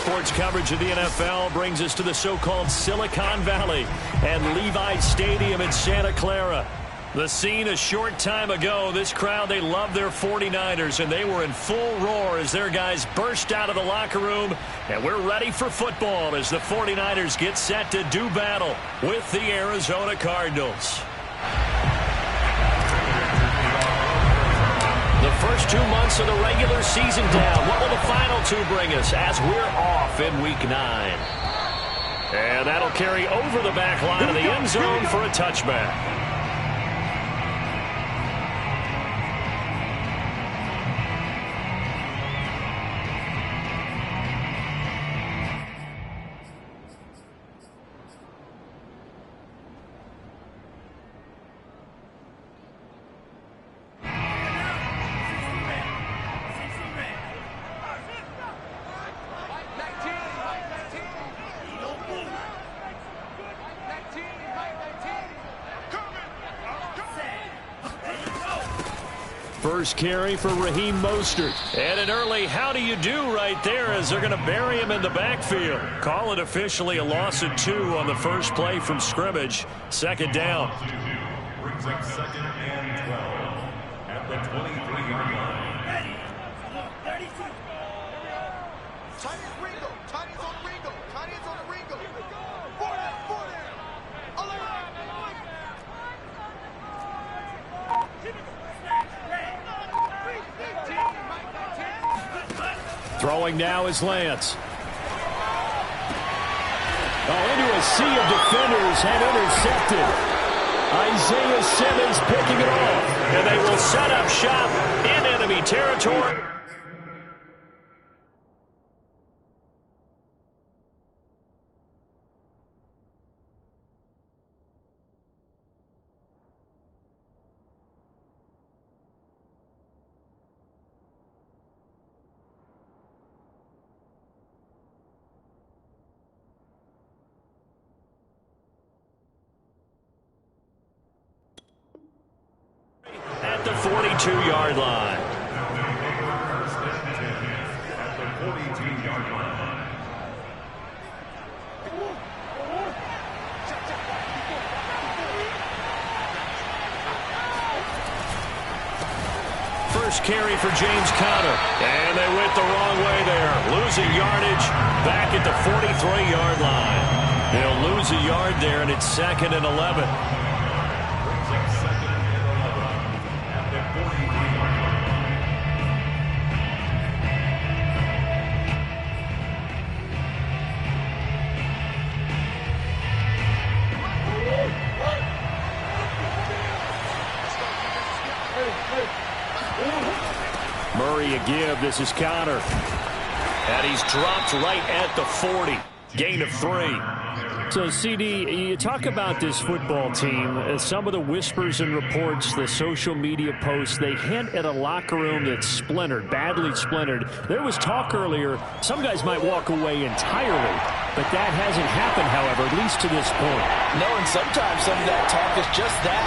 sports coverage of the NFL brings us to the so-called Silicon Valley and Levi Stadium in Santa Clara. The scene a short time ago, this crowd, they love their 49ers, and they were in full roar as their guys burst out of the locker room. And we're ready for football as the 49ers get set to do battle with the Arizona Cardinals. The first 2 months of the regular season down. What will the final two bring us as we're off in Week 9? And that'll carry over the back line of the end zone for a touchback. First carry for Raheem Mostert. And an early how do you do right there as they're going to bury him in the backfield. Call it officially a loss of 2 on the first play from scrimmage. Second down. Brings up 2nd and 12 at the 23-yard line. Throwing now is Lance. Into a sea of defenders and intercepted. Isaiah Simmons picking it off. And they will set up shop in enemy territory. At the 42-yard line. At the 42-yard line. First carry for James Conner. And they went the wrong way there. Losing yardage back at the 43-yard line. They'll lose a yard there, and it's 2nd and 11. Murray a give. This is Conner. And he's dropped right at the 40. Gain of 3. So, CD, you talk about this football team. Some of the whispers and reports, the social media posts, they hint at a locker room that's splintered, badly splintered. There was talk earlier, some guys might walk away entirely. But that hasn't happened, however, at least to this point. No, and sometimes some of that talk is just that,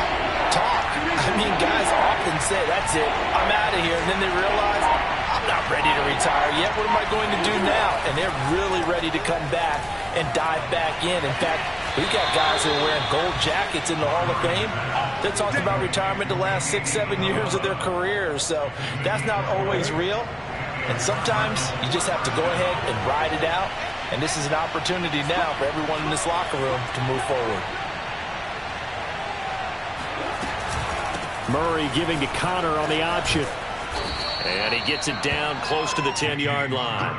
talk. I mean, guys often say, that's it, I'm out of here. And then they realize, I'm not ready to retire yet. What am I going to do now? And they're really ready to come back and dive back in. In fact, we've got guys who are wearing gold jackets in the Hall of Fame. They're talking about retirement the last 6-7 years of their careers. So that's not always real. And sometimes you just have to go ahead and ride it out. And this is an opportunity now for everyone in this locker room to move forward. Murray giving to Conner on the option. And he gets it down close to the 10-yard line.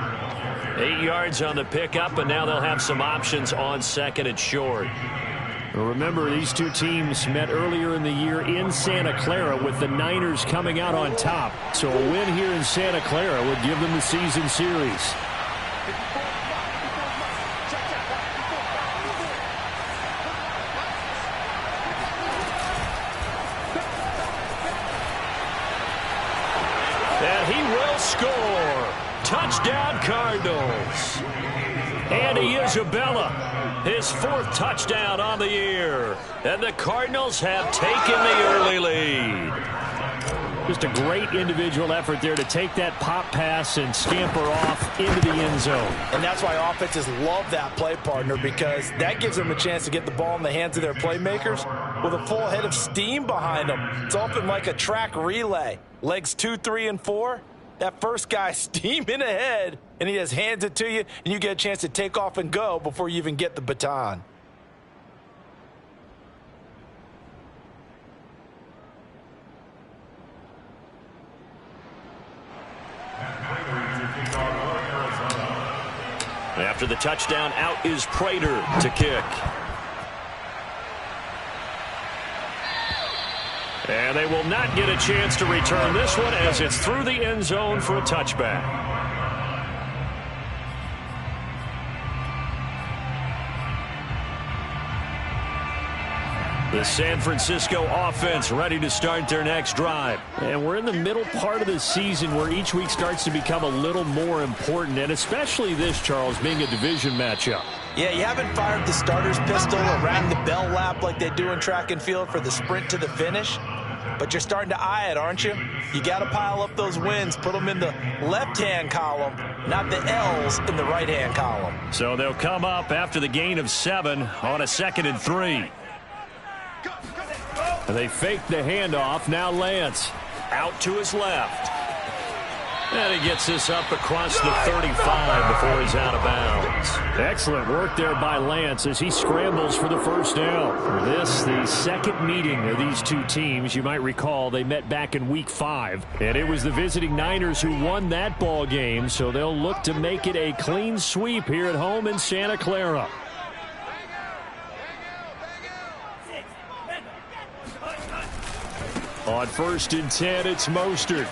8 yards on the pickup, and now they'll have some options on 2nd and short. Remember, these two teams met earlier in the year in Santa Clara with the Niners coming out on top. So a win here in Santa Clara would give them the season series. And he will score. Touchdown, Cardinals. Andy Isabella, his 4th touchdown on the year. And the Cardinals have taken the early lead. Just a great individual effort there to take that pop pass and scamper off into the end zone. And that's why offenses love that play, partner, because that gives them a chance to get the ball in the hands of their playmakers with a full head of steam behind them. It's often like a track relay. Legs 2, 3, and 4. That first guy steaming ahead, and he just hands it to you, and you get a chance to take off and go before you even get the baton. After the touchdown, out is Prater to kick. And they will not get a chance to return this one as it's through the end zone for a touchback. The San Francisco offense ready to start their next drive. And we're in the middle part of the season where each week starts to become a little more important, and especially this, Charles, being a division matchup. Yeah, you haven't fired the starter's pistol or rang the bell lap like they do in track and field for the sprint to the finish, but you're starting to eye it, aren't you? You got to pile up those wins, put them in the left-hand column, not the L's in the right-hand column. So they'll come up after the gain of 7 on a 2nd and 3. They fake the handoff. Now Lance out to his left. And he gets this up across the 35 before he's out of bounds. Excellent work there by Lance as he scrambles for the first down. For this, the second meeting of these two teams. You might recall they met back in Week 5. And it was the visiting Niners who won that ball game, so they'll look to make it a clean sweep here at home in Santa Clara. On 1st and 10, it's Mostert.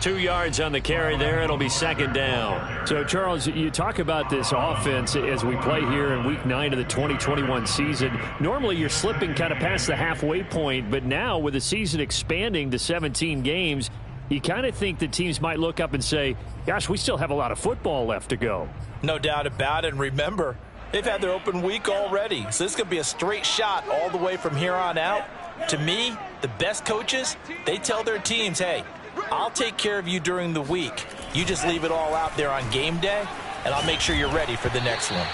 2 yards on the carry there. It'll be 2nd down. So, Charles, you talk about this offense as we play here in Week 9 of the 2021 season. Normally, you're slipping kind of past the halfway point, but now with the season expanding to 17 games, you kind of think that teams might look up and say, gosh, we still have a lot of football left to go. No doubt about it. And remember, they've had their open week already, so this could be a straight shot all the way from here on out. To me, the best coaches, they tell their teams, hey, I'll take care of you during the week. You just leave it all out there on game day, and I'll make sure you're ready for the next one.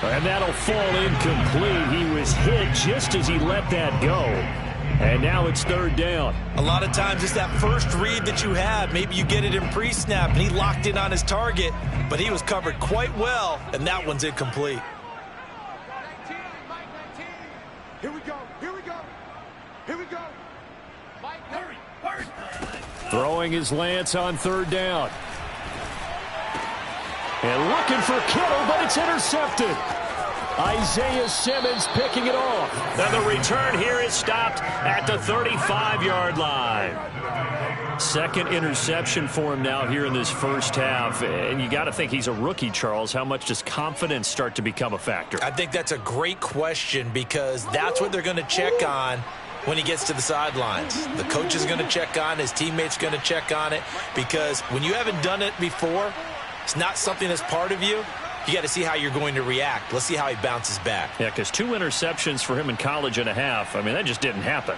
And that'll fall incomplete. He was hit just as he let that go. And now it's 3rd down. A lot of times it's that first read that you have. Maybe you get it in pre-snap, and he locked in on his target, but he was covered quite well, and that one's incomplete. Here we go. Here we go. Here we go. Mike, hurry. Hurry. Throwing his Lance on 3rd down. And looking for Kittle, but it's intercepted. Isaiah Simmons picking it off. And the return here is stopped at the 35-yard line. 2nd interception for him now here in this first half. And you got to think he's a rookie, Charles. How much does confidence start to become a factor? I think that's a great question because that's what they're going to check on when he gets to the sidelines. The coach is going to check on, his teammates going to check on it, because when you haven't done it before, it's not something that's part of you. You got to see how you're going to react. Let's see how he bounces back. Yeah, because 2 interceptions for him in college and a half. I mean, that just didn't happen.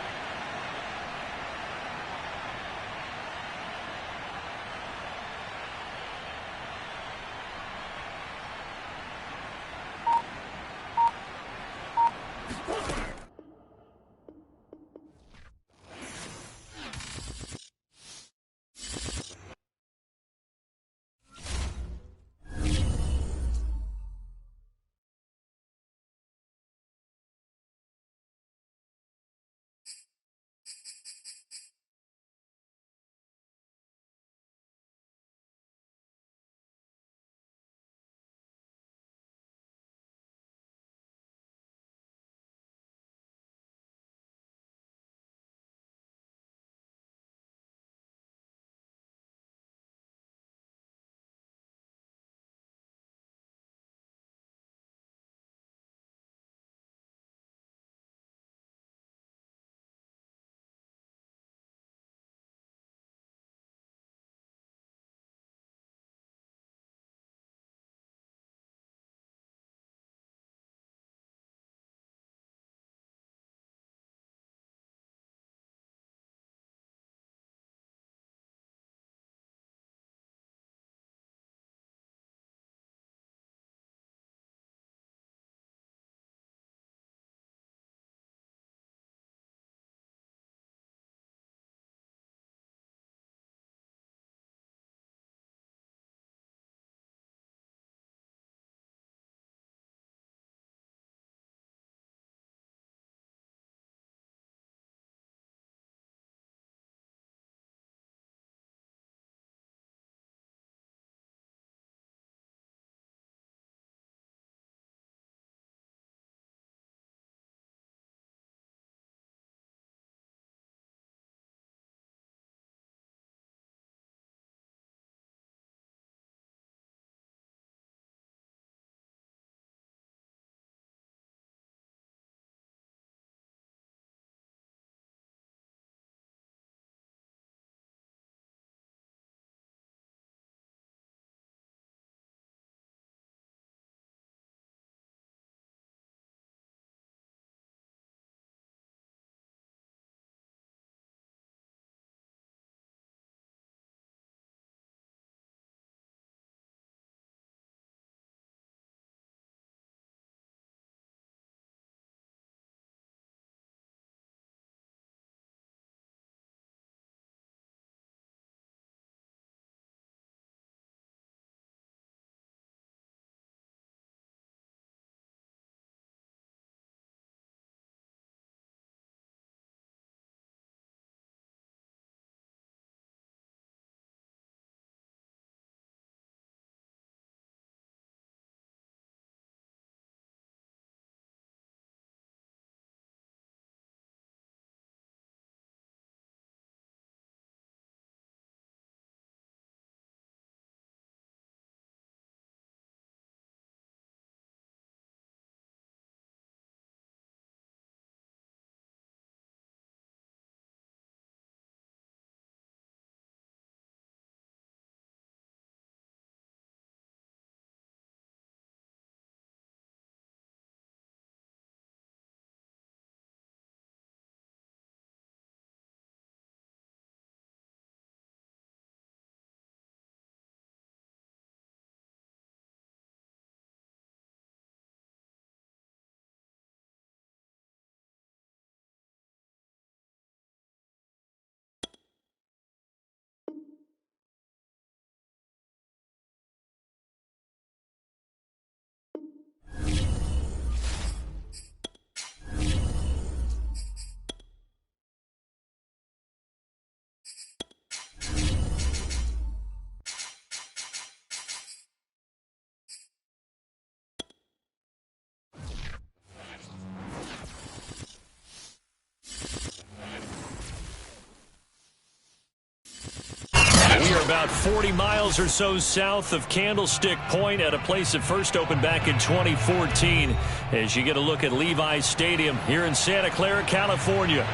about 40 miles or so south of Candlestick Point at a place that first opened back in 2014 as you get a look at Levi's Stadium here in Santa Clara, California.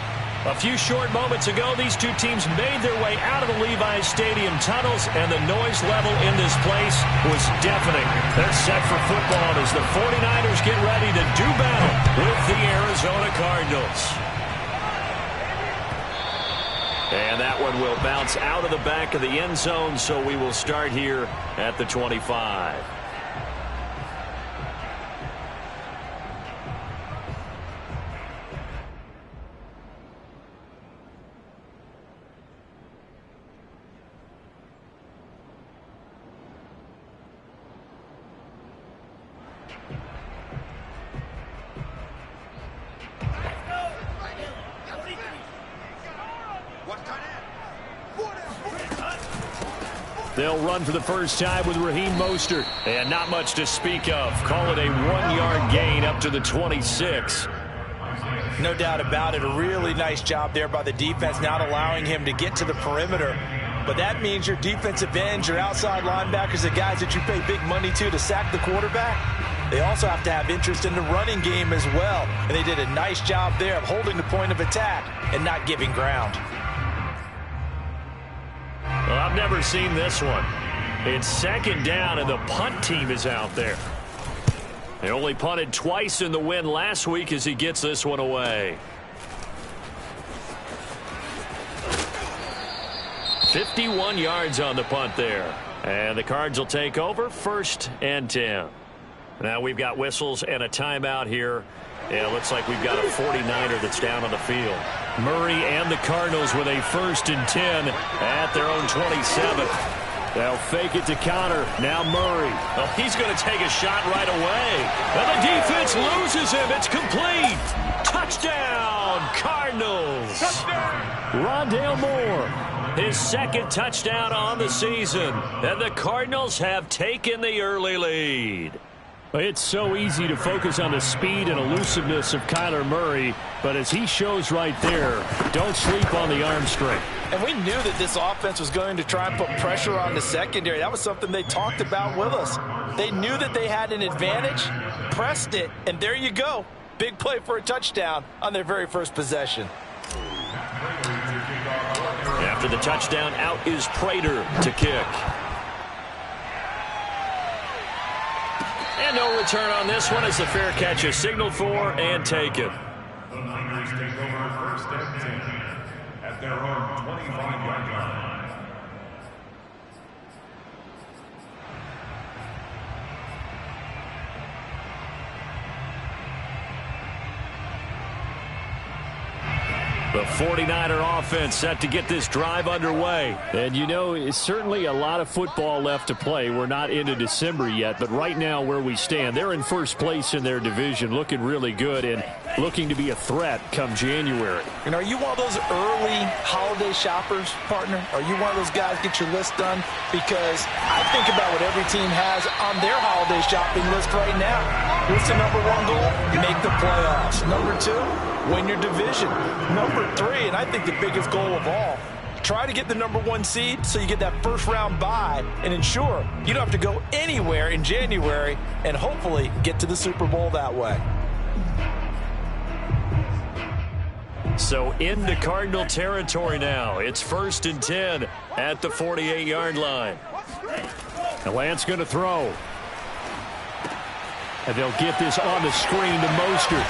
A few short moments ago, these two teams made their way out of the Levi's Stadium tunnels, and the noise level in this place was deafening. They're set for football as the 49ers get ready to do battle with the Arizona Cardinals. And that one will bounce out of the back of the end zone, so we will start here at the 25. They'll run for the first time with Raheem Mostert. And not much to speak of. Call it a 1-yard gain up to the 26. No doubt about it. A really nice job there by the defense, not allowing him to get to the perimeter. But that means your defensive ends, your outside linebackers, the guys that you pay big money to sack the quarterback, they also have to have interest in the running game as well. And they did a nice job there of holding the point of attack and not giving ground. Well, I've never seen this one. It's second down, and the punt team is out there. They only punted twice in the win last week as he gets this one away. 51 yards on the punt there. And the Cards will take over 1st and 10. Now we've got whistles and a timeout here. Yeah, it looks like we've got a 49er that's down on the field. Murray and the Cardinals with a 1st and 10 at their own 27. They'll fake it to counter. Now Murray. Oh, he's going to take a shot right away. And the defense loses him. It's complete. Touchdown, Cardinals. Touchdown. Rondale Moore, his 2nd touchdown on the season. And the Cardinals have taken the early lead. It's so easy to focus on the speed and elusiveness of Kyler Murray, but as he shows right there, don't sleep on the arm strength. And we knew that this offense was going to try and put pressure on the secondary. That was something they talked about with us. They knew that they had an advantage, pressed it, and there you go. Big play for a touchdown on their very first possession. After the touchdown, out is Prater to kick. And no return on this one as the fair catch is signaled for and taken. The Niners take over 1st and 10 at their own 25-yard line. The 49er offense set to get this drive underway. And you know, it's certainly a lot of football left to play. We're not into December yet, but right now where we stand, they're in 1st place in their division, looking really good and looking to be a threat come January. And are you one of those early holiday shoppers, partner? Are you one of those guys get your list done? Because I think about what every team has on their holiday shopping list right now. What's the number 1 goal? Make the playoffs. Number 2, win your division. Number 3, and I think the biggest goal of all, try to get the number 1 seed so you get that first-round bye and ensure you don't have to go anywhere in January and hopefully get to the Super Bowl that way. So into Cardinal territory now. It's 1st and 10 at the 48-yard line. And Lance going to throw. And they'll get this on the screen to Mostert.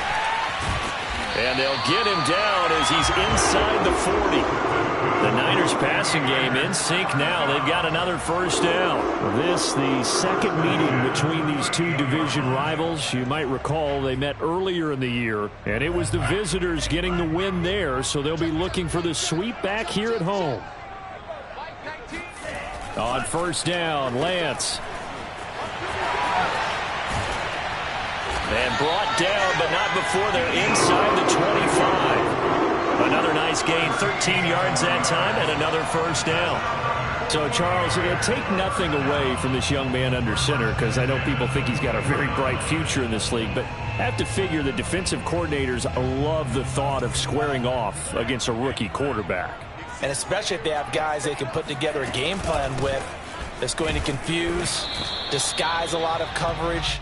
And they'll get him down as he's inside the 40. The Niners passing game in sync now. They've got another 1st down. This, the 2nd meeting between these two division rivals. You might recall they met earlier in the year, and it was the visitors getting the win there, so they'll be looking for the sweep back here at home. On 1st down, Lance. And brought down, but not before they're inside the 25. Another nice gain, 13 yards that time, and another 1st down. So, Charles, take nothing away from this young man under center, because I know people think he's got a very bright future in this league, but have to figure the defensive coordinators love the thought of squaring off against a rookie quarterback. And especially if they have guys they can put together a game plan with that's going to confuse, disguise a lot of coverage,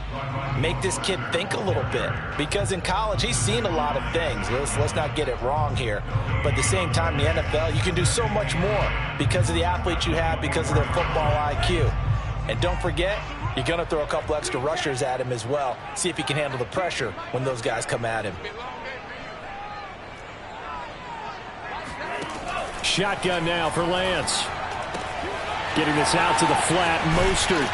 make this kid think a little bit. Because in college, he's seen a lot of things. Let's not get it wrong here. But at the same time, in the NFL, you can do so much more because of the athletes you have, because of their football IQ. And don't forget, you're going to throw a couple extra rushers at him as well. See if he can handle the pressure when those guys come at him. Shotgun now for Lance. Getting this out to the flat, Mostert.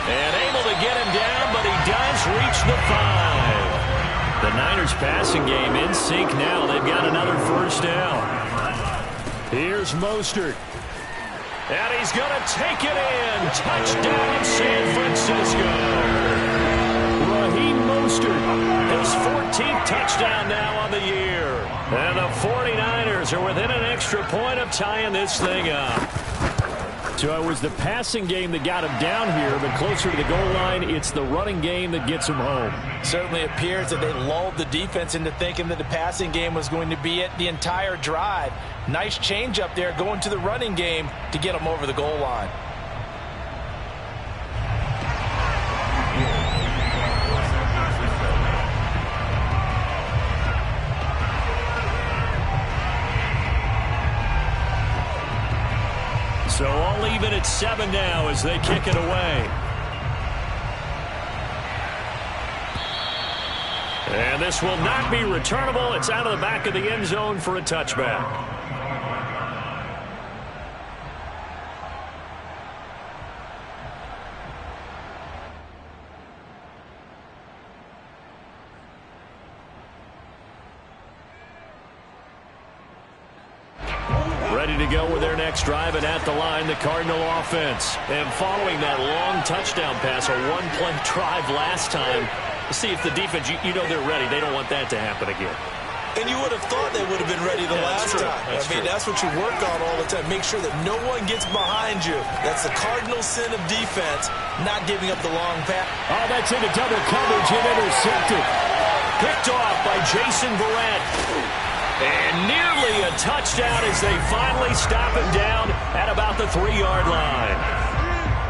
And able to get him down, but he does reach the 5. The Niners passing game in sync now. They've got another first down. Here's Mostert. And he's going to take it in. Touchdown, San Francisco. Raheem Mostert, his 14th touchdown now on the year. And the 49ers are within an extra point of tying this thing up. So it was the passing game that got him down here, but closer to the goal line, it's the running game that gets him home. Certainly appears that they lulled the defense into thinking that the passing game was going to be it the entire drive. Nice change up there going to the running game to get him over the goal line. So all even at 7 now as they kick it away. And this will not be returnable. It's out of the back of the end zone for a touchback. Ready to go with their next drive, and at the line, the Cardinal offense. And following that long touchdown pass, a one-play drive last time, to see if the defense, you know they're ready. They don't want that to happen again. And you would have thought they would have been ready the last time. That's what you work on all the time. Make sure that no one gets behind you. That's the cardinal sin of defense, not giving up the long pass. Oh, that's into double coverage and intercepted. Picked off by Jason Verrett. And nearly a touchdown as they finally stop him down at about the 3-yard line.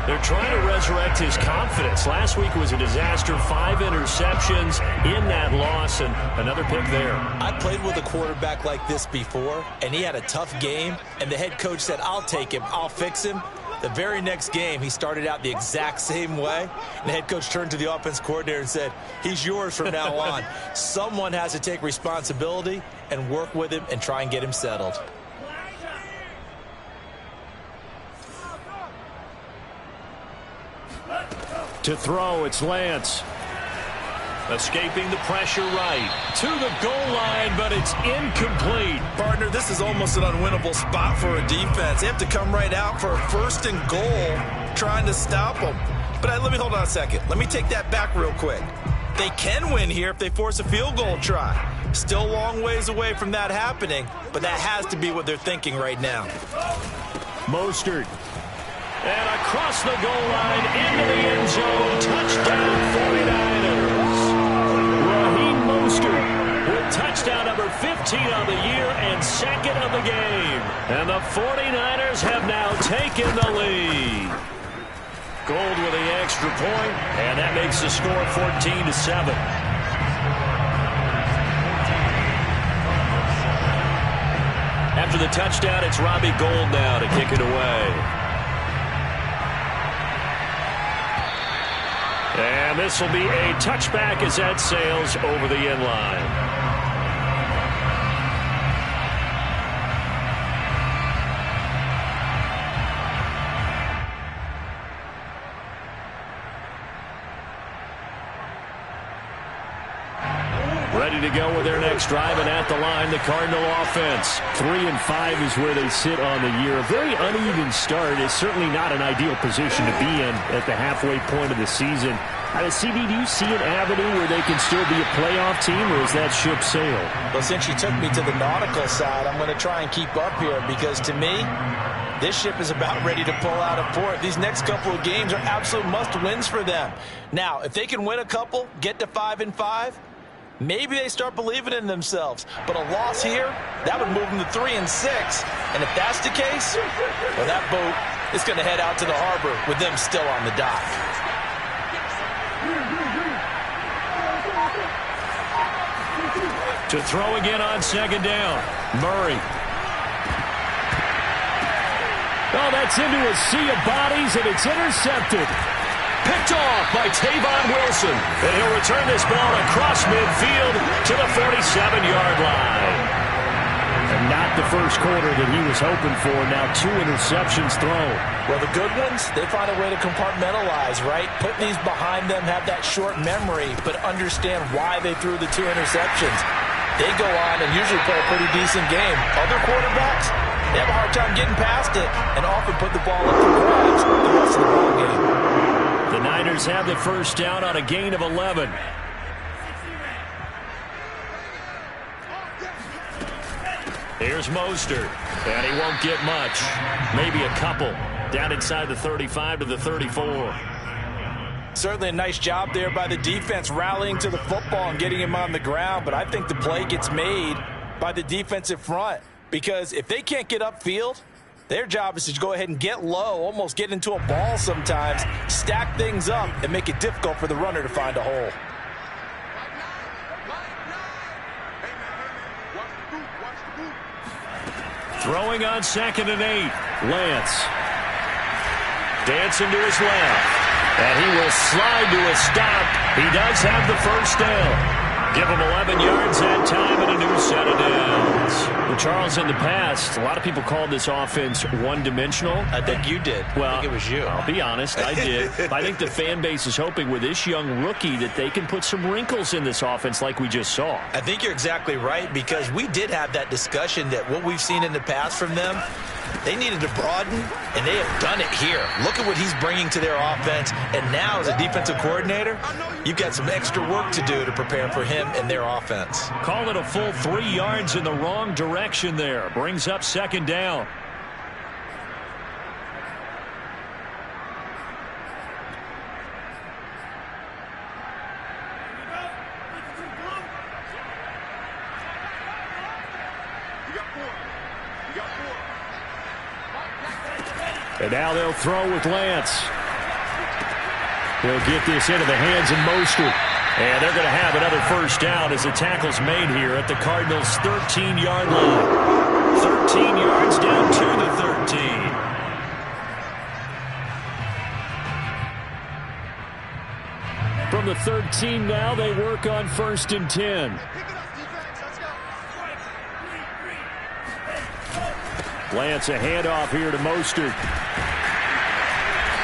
They're trying to resurrect his confidence. Last week was a disaster. 5 interceptions in that loss, and another pick there. I played with a quarterback like this before, and he had a tough game, and the head coach said, I'll take him, I'll fix him. The very next game, he started out the exact same way. And the head coach turned to the offense coordinator and said, he's yours from now on. Someone has to take responsibility and work with him and try and get him settled. To throw, it's Lance. Escaping the pressure right. To the goal line, but it's incomplete. Partner, this is almost an unwinnable spot for a defense. They have to come right out for a 1st and goal, trying to stop them. But let me hold on a second. Let me take that back real quick. They can win here if they force a field goal try. Still a long ways away from that happening, but that has to be what they're thinking right now. Mostert. And across the goal line, into the end zone. Touchdown, 49ers. Raheem Mostert with touchdown number 15 on the year and 2nd of the game. And the 49ers have now taken the lead. Gold with the extra point, and that makes the score 14-7. After the touchdown, it's Robbie Gould now to kick it away. And this will be a touchback as that sails over the end line. Ready to go with their next drive, and at the line, the Cardinal offense. 3-5 is where they sit on the year. A very uneven start. Is certainly not an ideal position to be in at the halfway point of the season. CD, do you see an avenue where they can still be a playoff team, or is that ship sailed? Well, since you took me to the nautical side, I'm going to try and keep up here, because to me, this ship is about ready to pull out of port. These next couple of games are absolute must-wins for them. Now, if they can win a couple, get to 5-5, maybe they start believing in themselves. But a loss here, that would move them to 3-6. And if that's the case, well, that boat is going to head out to the harbor with them still on the dock. To throw again on second down. Murray. Oh, that's into a sea of bodies, and it's intercepted. Picked off by Tavon Wilson. And he'll return this ball across midfield to the 47-yard line. And not the first quarter that he was hoping for. Now 2 interceptions thrown. Well, the good ones, they find a way to compartmentalize, right? Put these behind them, have that short memory, but understand why they threw the 2 interceptions. They go on and usually play a pretty decent game. Other quarterbacks, they have a hard time getting past it and often put the ball up for grabs the rest of the ball game. The Niners have the first down on a gain of 11. Here's Mostert, and he won't get much. Maybe a couple. Down inside the 35 to the 34. Certainly a nice job there by the defense rallying to the football and getting him on the ground, but I think the play gets made by the defensive front because if they can't get upfield, their job is to go ahead and get low, almost get into a ball sometimes, stack things up, and make it difficult for the runner to find a hole. Throwing on 2nd and 8. Lance. Dancing to his left. And he will slide to a stop. He does have the first down. Give him 11 yards that time and a new set of downs. Well, Charles, in the past, a lot of people called this offense one-dimensional. I think you did. Well, I think it was you. I'll be honest, I did. I think the fan base is hoping with this young rookie that they can put some wrinkles in this offense like we just saw. I think you're exactly right because we did have that discussion that what we've seen in the past from them, they needed to broaden, and they have done it here. Look at what he's bringing to their offense, and now as a defensive coordinator, you've got some extra work to do to prepare for him and their offense. Call it a full 3 yards in the wrong direction there. Brings up 2nd down. And now they'll throw with Lance. He'll get this into the hands of Mostert. And they're going to have another first down as the tackle's made here at the Cardinals' 13-yard line. 13 yards down to the 13. From the 13 now, they work on 1st and 10. Lance, a handoff here to Mostert.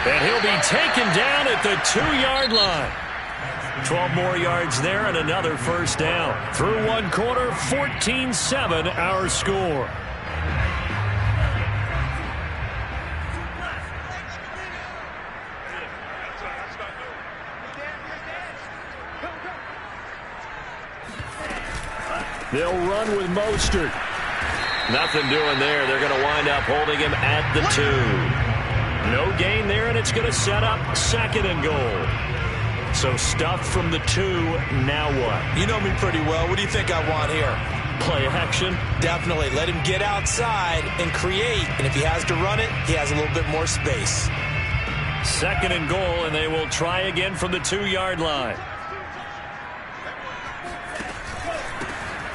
And he'll be taken down at the 2-yard line. 12 more yards there and another first down. Through one quarter, 14-7 our score. They'll run with Mostert. Nothing doing there. They're going to wind up holding him at the 2. No gain there, and it's going to set up 2nd and goal. So stuffed from the 2, now what? You know me pretty well. What do you think I want here? Play action? Definitely. Let him get outside and create. And if he has to run it, he has a little bit more space. 2nd and goal, and they will try again from the 2-yard line.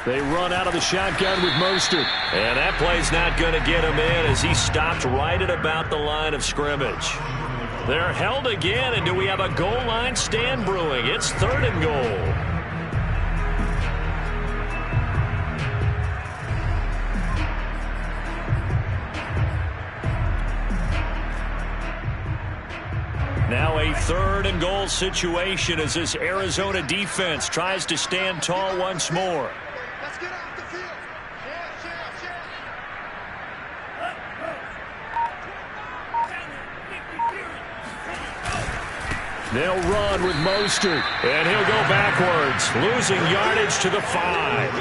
They run out of the shotgun with Mostert. And that play's not going to get him in as he stopped right at about the line of scrimmage. They're held again, and do we have a goal line stand brewing? It's 3rd and goal. Now a 3rd and goal situation as this Arizona defense tries to stand tall once more. Let's get off the field. They'll run with Mostert, and he'll go backwards, losing yardage to the 5.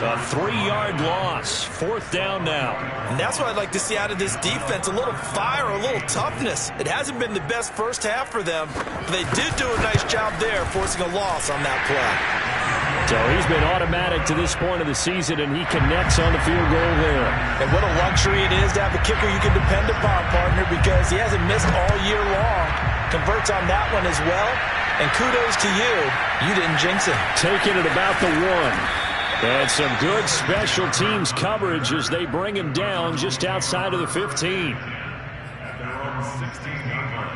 A 3-yard loss, 4th down now. And that's what I'd like to see out of this defense, a little fire, a little toughness. It hasn't been the best first half for them, but they did do a nice job there, forcing a loss on that play. So he's been automatic to this point of the season, and he connects on the field goal there. And what a luxury it is to have a kicker you can depend upon, partner, because he hasn't missed all year long. Converts on that one as well. And kudos to you. You didn't jinx it. Taking it about the 1. And some good special teams coverage as they bring him down just outside of the 15. At their own 16-yard line.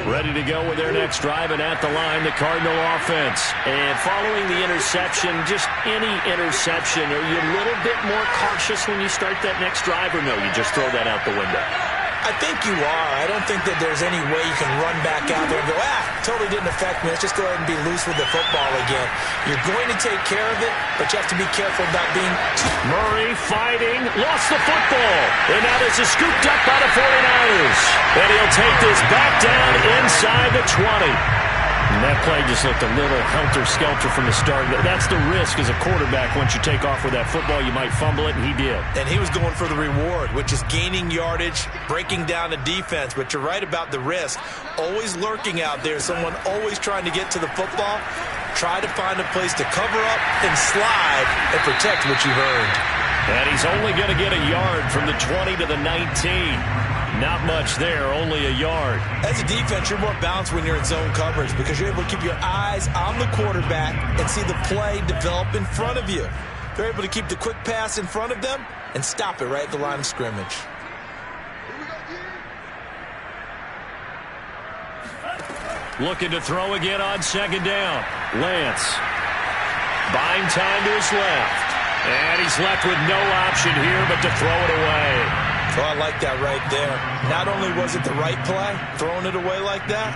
Ready to go with their next drive, and at the line, the Cardinal offense. And following the interception, just any interception, are you a little bit more cautious when you start that next drive, or no, you just throw that out the window? I think you are. I don't think that there's any way you can run back out there and go, totally didn't affect me. Let's just go ahead and be loose with the football again. You're going to take care of it, but you have to be careful about being Murray fighting, lost the football. And now this is scooped up by the 49ers. And he'll take this back down inside the 20. And that play just looked a little helter-skelter from the start. That's the risk as a quarterback. Once you take off with that football, you might fumble it, and he did. And he was going for the reward, which is gaining yardage, breaking down the defense. But you're right about the risk. Always lurking out there, someone always trying to get to the football. Try to find a place to cover up and slide and protect what you've earned. And he's only going to get a yard from the 20 to the 19. Not much there, only a yard. As a defense, you're more balanced when you're in zone coverage because you're able to keep your eyes on the quarterback and see the play develop in front of you. They're able to keep the quick pass in front of them and stop it right at the line of scrimmage. Looking to throw again on second down. Lance. Buying time to his left. And he's left with no option here but to throw it away. Oh, I like that right there. Not only was it the right play, throwing it away like that,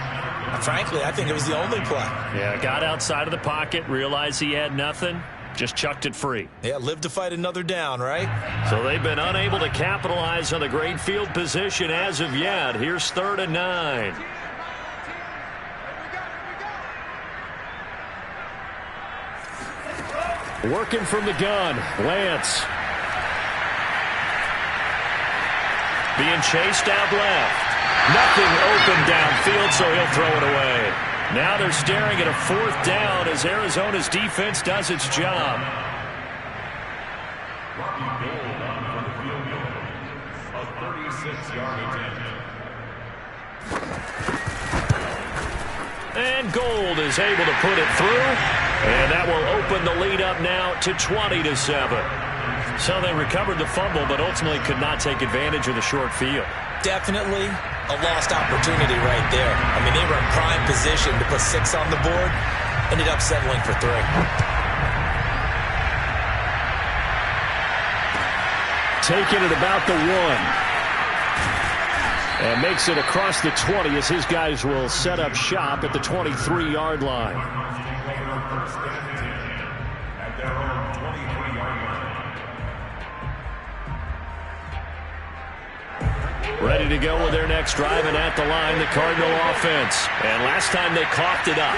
frankly, I think it was the only play. Yeah, got outside of the pocket, realized he had nothing, just chucked it free. Yeah, live to fight another down, right? So they've been unable to capitalize on the great field position as of yet. Here's 3rd and 9. Working from the gun, Lance. Being chased out left. Nothing open downfield, so he'll throw it away. Now they're staring at a 4th down as Arizona's defense does its job. Rocky Gold on for the field goal. A 36-yard attempt. And Gold is able to put it through. And that will open the lead up now to 20-7. So they recovered the fumble, but ultimately could not take advantage of the short field. Definitely a lost opportunity right there. I mean, they were in prime position to put 6 on the board. Ended up settling for 3. Taking it about the 1. And makes it across the 20 as his guys will set up shop at the 23-yard line. At their own 23-yard line. Ready to go with their next drive, and at the line, the Cardinal offense. And last time they coughed it up,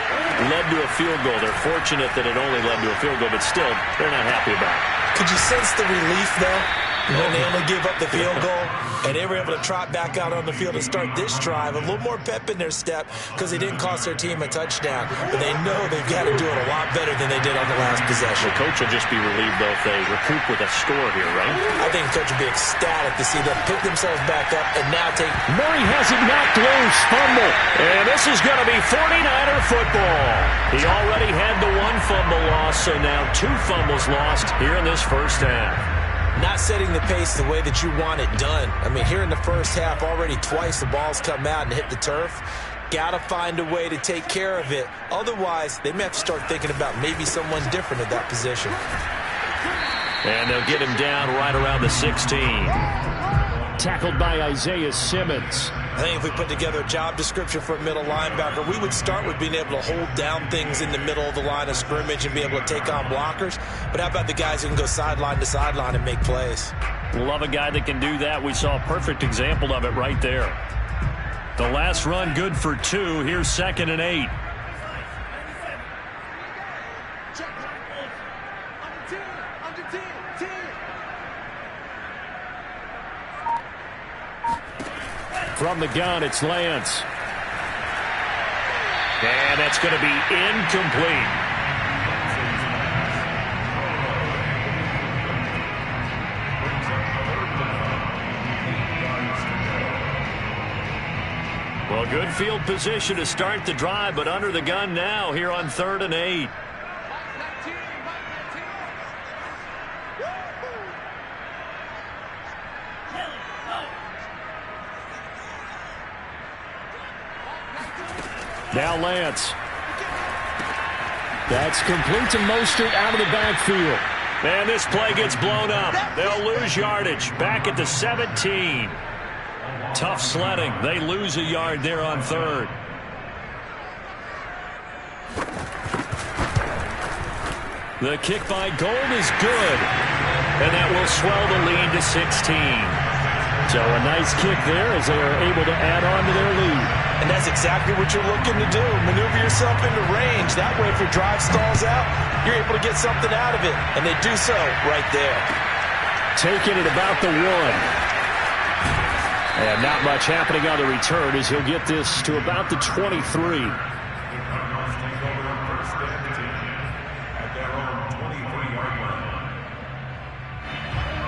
led to a field goal. They're fortunate that it only led to a field goal, but still, they're not happy about it. Could you sense the relief, though, when they only give up the field goal? And they were able to trot back out on the field and start this drive. A little more pep in their step because they didn't cost their team a touchdown. But they know they've got to do it a lot better than they did on the last possession. The coach will just be relieved, though, if they recoup with a score here, right? I think the coach will be ecstatic to see them pick themselves back up and now take... Murray has it knocked loose. Fumble. And this is going to be 49er football. He already had the 1 fumble loss, so now 2 fumbles lost here in this first half. Not setting the pace the way that you want it done. I mean, here in the first half, already twice the ball's come out and hit the turf. Got to find a way to take care of it. Otherwise, they may have to start thinking about maybe someone different at that position. And they'll get him down right around the 16. Tackled by Isaiah Simmons. I think if we put together a job description for a middle linebacker, we would start with being able to hold down things in the middle of the line of scrimmage and be able to take on blockers. But how about the guys who can go sideline to sideline and make plays? Love a guy that can do that. We saw a perfect example of it right there. The last run good for 2. Here's 2nd and 8. From the gun, it's Lance. And that's going to be incomplete. Well, good field position to start the drive, but under the gun now here on 3rd and 8. Now Lance. That's complete to Mostert out of the backfield. And this play gets blown up. They'll lose yardage. Back at the 17. Tough sledding. They lose a yard there on 3rd. The kick by Gold is good. And that will swell the lead to 16. So a nice kick there as they are able to add on to their lead. And that's exactly what you're looking to do. Maneuver yourself into range. That way, if your drive stalls out, you're able to get something out of it. And they do so right there. Taking it about the 1. And not much happening on the return as he'll get this to about the 23.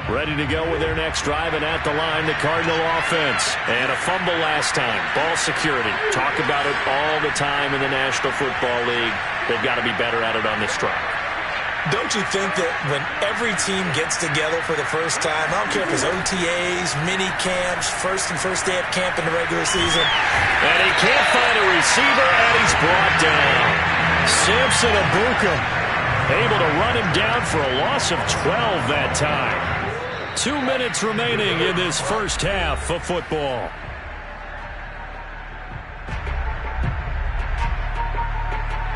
Ready to go with their next drive, and at the line, the Cardinal offense. And a fumble last time. Ball security. Talk about it all the time in the National Football League. They've got to be better at it on this drive. Don't you think that when every team gets together for the first time, I don't care if it's OTAs, mini camps, first day of camp in the regular season. And he can't find a receiver, and he's brought down. Samson Abuka able to run him down for a loss of 12 that time. 2 minutes remaining in this first half of football.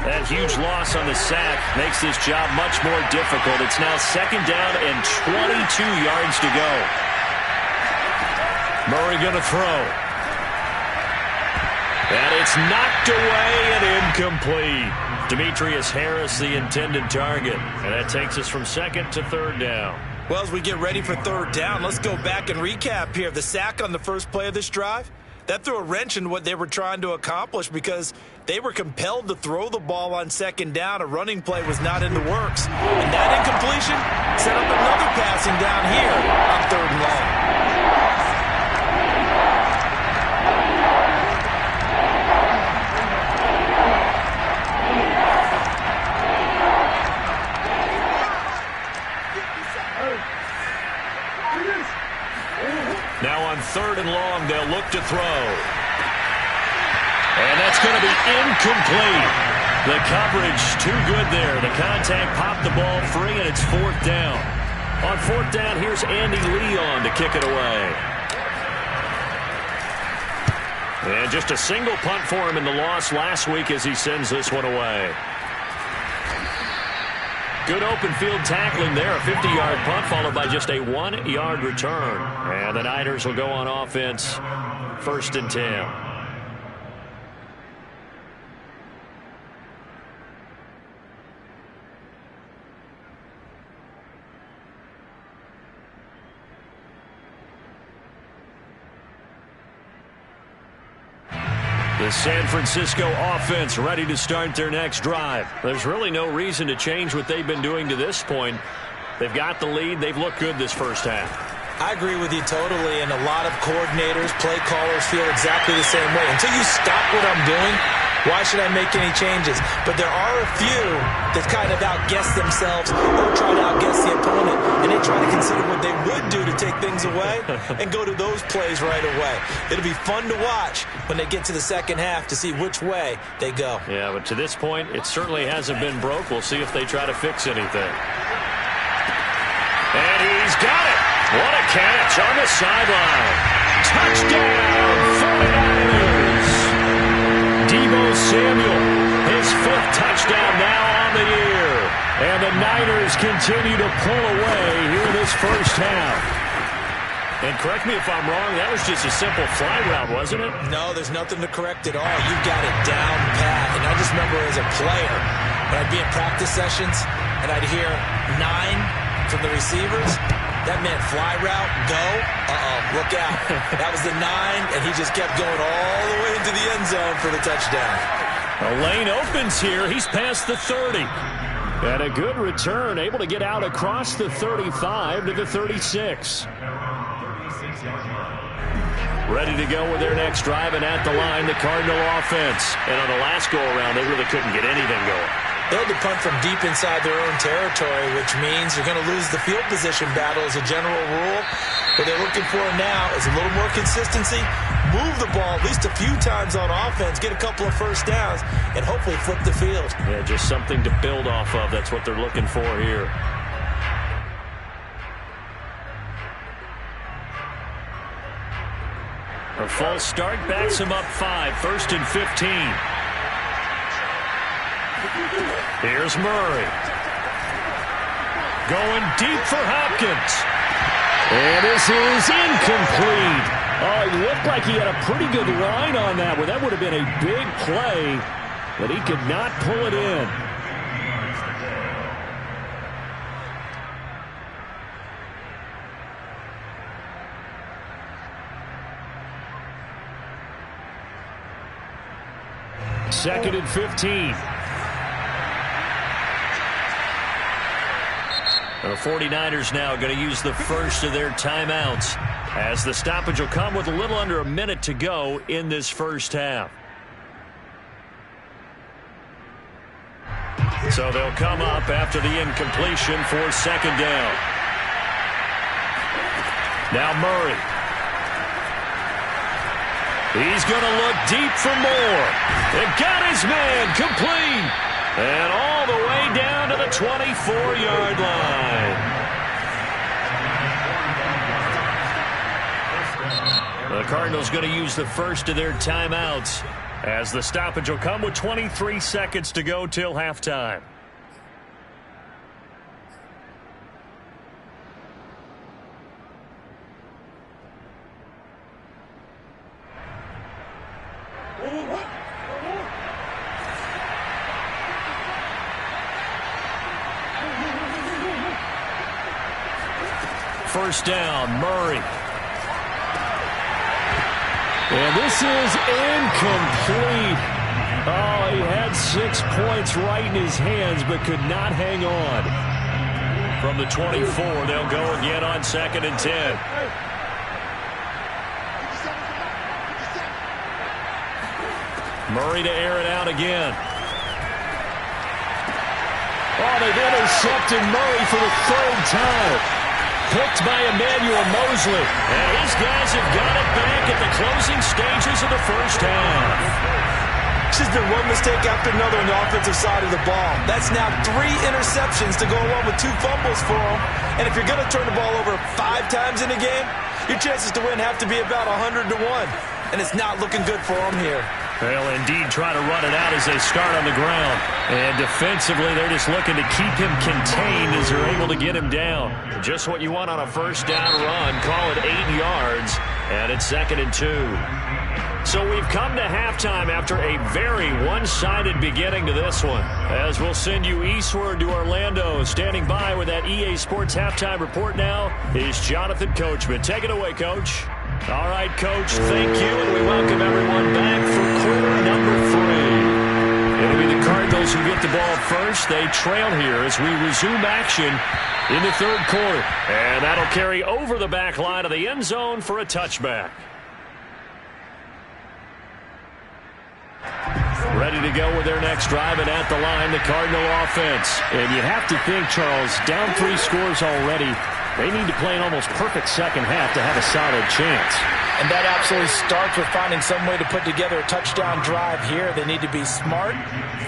That huge loss on the sack makes this job much more difficult. It's now 2nd down and 22 yards to go. Murray going to throw. And it's knocked away and incomplete. Demetrius Harris, the intended target. And that takes us from 2nd to 3rd down. Well, as we get ready for 3rd down, let's go back and recap here. The sack on the first play of this drive, that threw a wrench in what they were trying to accomplish because they were compelled to throw the ball on 2nd down. A running play was not in the works. And that incompletion set up another passing down here on 3rd and long. Now on 3rd and long, they'll look to throw. And that's going to be incomplete. The coverage too good there. The contact popped the ball free, and it's 4th down. On 4th down, here's Andy Leon to kick it away. And just a single punt for him in the loss last week as he sends this one away. Good open field tackling there. A 50-yard punt followed by just a 1-yard return. And the Niners will go on offense. 1st and 10. The San Francisco offense ready to start their next drive. There's really no reason to change what they've been doing to this point. They've got the lead. They've looked good this first half. I agree with you totally, and a lot of coordinators, play callers feel exactly the same way. Until you stop what I'm doing, why should I make any changes? But there are a few that kind of outguess themselves or try to outguess the opponent, and they try to consider what they would do to take things away and go to those plays right away. It'll be fun to watch when they get to the second half to see which way they go. Yeah, but to this point, it certainly hasn't been broke. We'll see if they try to fix anything. And he's got it. What a catch on the sideline. Touchdown, 49ers. Deebo Samuel, his 5th touchdown now on the year. And the Niners continue to pull away here in this first half. And correct me if I'm wrong, that was just a simple fly route, wasn't it? No, there's nothing to correct at all. You've got it down pat. And I just remember as a player, when I'd be in practice sessions and I'd hear 9 from the receivers, that meant fly route, go, look out. That was the 9, and he just kept going all the way into the end zone for the touchdown. A lane opens here. He's past the 30. And a good return, able to get out across the 35 to the 36. Ready to go with their next drive, and at the line, the Cardinal offense. And on the last go-around, they really couldn't get anything going. They had to punt from deep inside their own territory, which means you're going to lose the field position battle as a general rule. What they're looking for now is a little more consistency, move the ball at least a few times on offense, get a couple of first downs, and hopefully flip the field. Yeah, just something to build off of. That's what they're looking for here. A false start backs him up 5, 1st and 15. Here's Murray. Going deep for Hopkins. And this is incomplete. Oh, it looked like he had a pretty good line on that one. That would have been a big play, but he could not pull it in. Second and 15. The 49ers now going to use the first of their timeouts, as the stoppage will come with a little under a minute to go in this first half. So they'll come up after the incompletion for second down. Now Murray. He's going to look deep for more. It got his man complete. And all the way down to the 24-yard line. The Cardinals going to use the first of their timeouts, as the stoppage will come with 23 seconds to go till halftime. First down, Murray. And this is incomplete. Oh, he had 6 points right in his hands, but could not hang on. From the 24, they'll go again on 2nd and 10. Murray to air it out again. Oh, they've intercepted Murray for the 3rd time. Picked by Emmanuel Mosley. And his guys have got it back at the closing stages of the first half. This has been one mistake after another on the offensive side of the ball. That's now 3 interceptions to go along with 2 fumbles for them. And if you're going to turn the ball over 5 times in a game, your chances to win have to be about 100 to 1. And it's not looking good for them here. They'll indeed try to run it out as they start on the ground. And defensively, they're just looking to keep him contained as they're able to get him down. Just what you want on a first down run. Call it 8 yards. And it's 2nd and 2. So we've come to halftime after a very one-sided beginning to this one. As we'll send you eastward to Orlando. Standing by with that EA Sports halftime report now is Jonathan Coachman. Take it away, Coach. All right, Coach, thank you, and we welcome everyone back for quarter number 3. It'll be the Cardinals who get the ball first. They trail here as we resume action in the 3rd quarter. And that'll carry over the back line of the end zone for a touchback. Ready to go with their next drive, and at the line, the Cardinal offense. And you have to think, Charles, down 3 scores already. They need to play an almost perfect second half to have a solid chance. And that absolutely starts with finding some way to put together a touchdown drive here. They need to be smart,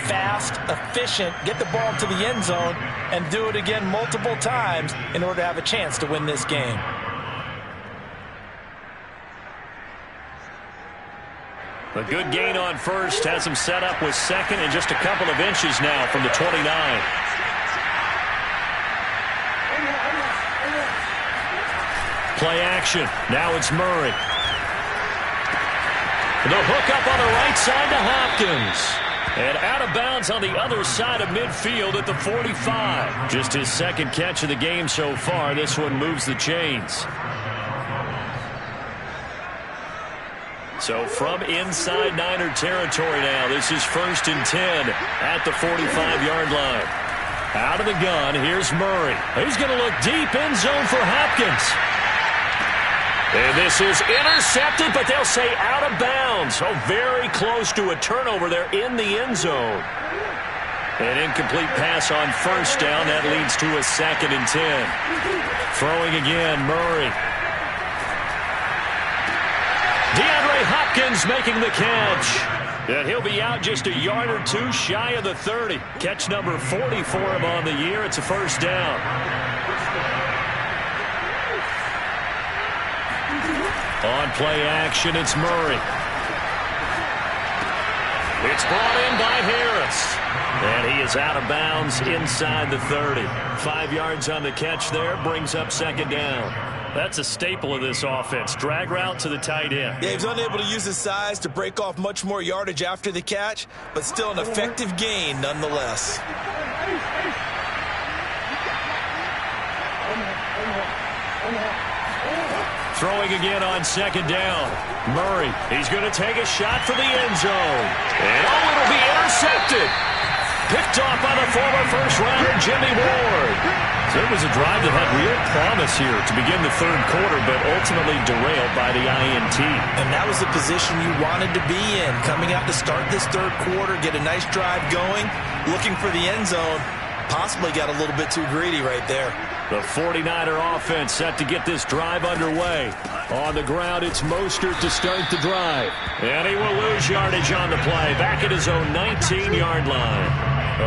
fast, efficient, get the ball to the end zone, and do it again multiple times in order to have a chance to win this game. A good gain on first has him set up with second and just a couple of inches now from the 29. Play action. Now it's Murray. The hook up on the right side to Hopkins. And out of bounds on the other side of midfield at the 45. Just his second catch of the game so far. This one moves the chains. So from inside Niner territory now, this is 1st and 10 at the 45-yard line. Out of the gun, here's Murray. He's going to look deep in zone for Hopkins. And this is intercepted, but they'll say out of bounds. Oh, very close to a turnover there in the end zone. An incomplete pass on 1st down. That leads to a 2nd and 10. Throwing again, Murray. DeAndre Hopkins making the catch. And he'll be out just a yard or two shy of the 30. Catch number 40 for him on the year. It's a 1st down. On play action, it's Murray. It's brought in by Harris. And he is out of bounds inside the 30. 5 yards on the catch there, brings up 2nd down. That's a staple of this offense. Drag route to the tight end. Yeah, he's unable to use his size to break off much more yardage after the catch, but still an effective gain nonetheless. Throwing again on 2nd down. Murray, he's going to take a shot for the end zone. And oh, it'll be intercepted. Picked off by the former first-rounder Jimmy Ward. So it was a drive that had real promise here to begin the 3rd quarter, but ultimately derailed by the INT. And that was the position you wanted to be in, coming out to start this 3rd quarter, get a nice drive going, looking for the end zone. Possibly got a little bit too greedy right there. The 49er offense set to get this drive underway. On the ground, it's Mostert to start the drive. And he will lose yardage on the play, back at his own 19-yard line.